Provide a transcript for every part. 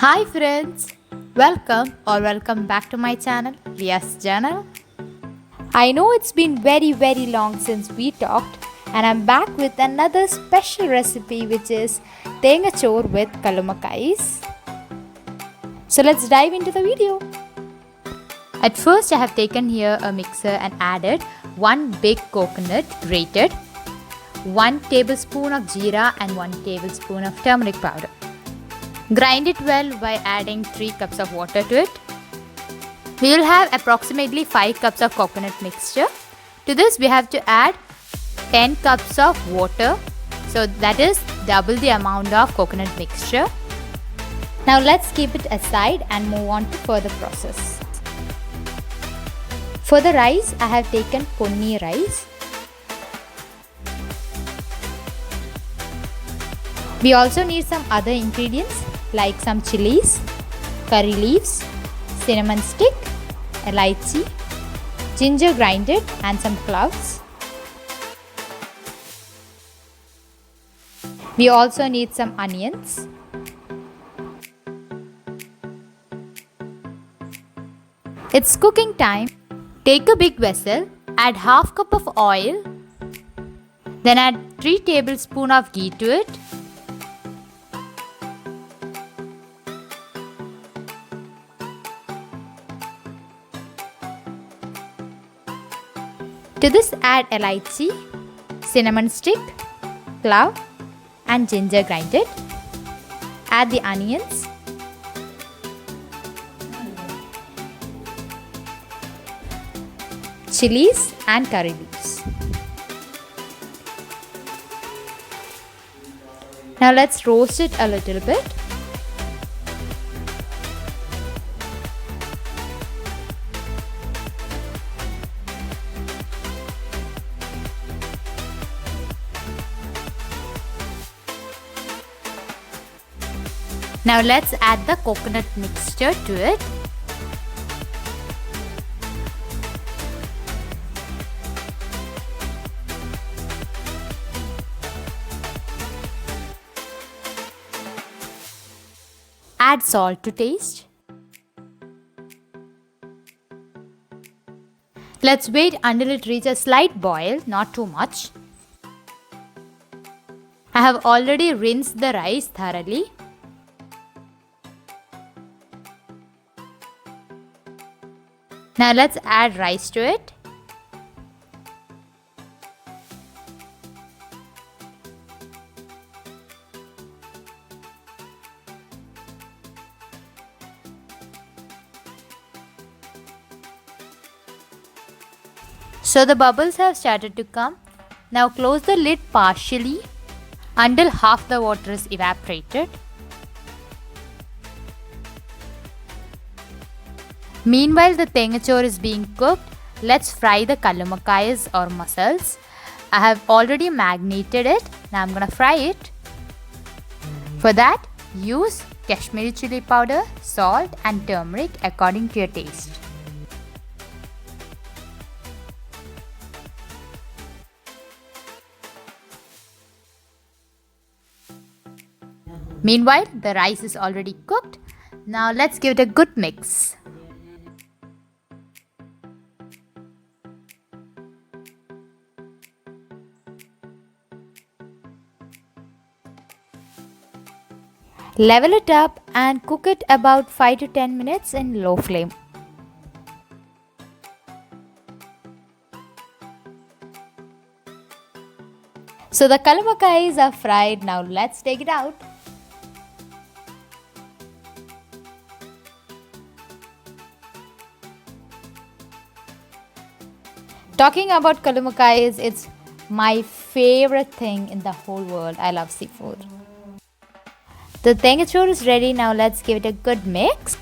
Hi friends, welcome back to my channel, LIYA'S channel. I know it's been very long since we talked and I'm back with another special recipe which is Thengachor with Kallummakayees. So let's dive into the video. At first I have taken here a mixer and added 1 big coconut grated, 1 tablespoon of jeera and 1 tablespoon of turmeric powder. Grind it well by adding 3 cups of water to it. We will have approximately 5 cups of coconut mixture. To this we have to add 10 cups of water. So that is double the amount of coconut mixture. Now let's keep it aside and move on to further process. For the rice, I have taken ponni rice. We also need some other ingredients like some chilies, curry leaves, cinnamon stick, LIYA'S, ginger grinded and some cloves. We also need some onions. It's cooking time. Take a big vessel, add half cup of oil, then add 3 tablespoons of ghee to it. To this add LIYA'S, cinnamon stick, clove and ginger grinded. Add the onions. Chilies and curry leaves. Now let's roast it a little bit. Now let's add the coconut mixture to it. Add salt to taste. Let's wait until it reaches a slight boil, not too much. I have already rinsed the rice thoroughly. Now let's add rice to it. So the bubbles have started to come. Now close the lid partially until half the water is evaporated. Meanwhile the Thengachor is being cooked, let's fry the Kallummakayees or mussels. I have already marinated it. Now I'm gonna fry it. For that, use Kashmiri chili powder, salt and turmeric according to your taste. Meanwhile, the rice is already cooked. Now let's give it a good mix. Level it up and cook it about 5 to 10 minutes in low flame. So the Kallummakayees are fried. Now let's take it out. Talking about Kallummakayees, it's my favorite thing in the whole world. I love seafood. The Thengachor is ready. Now let's give it a good mix.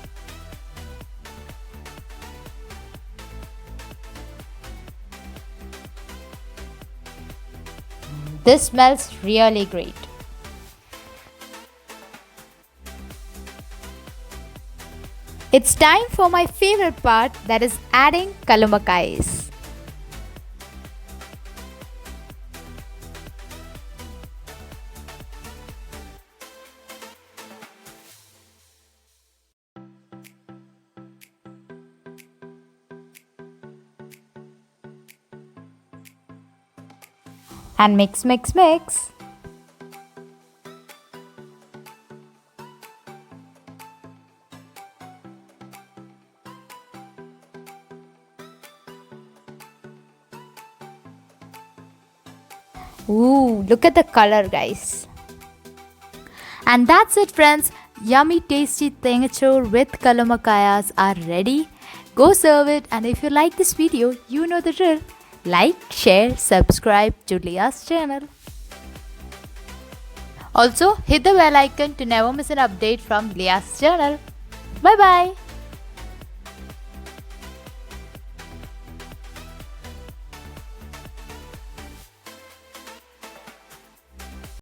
This smells really great. It's time for my favorite part, that is adding Kallummakayees. And mix, mix, mix. Ooh, look at the color, guys. And that's it, friends. Yummy tasty Thengachor with Kallummakayees are ready. Go serve it, and if you like this video, you know the drill. Like, share, subscribe to LIYA'S channel. Also, hit the bell icon to never miss an update from LIYA'S channel. Bye bye.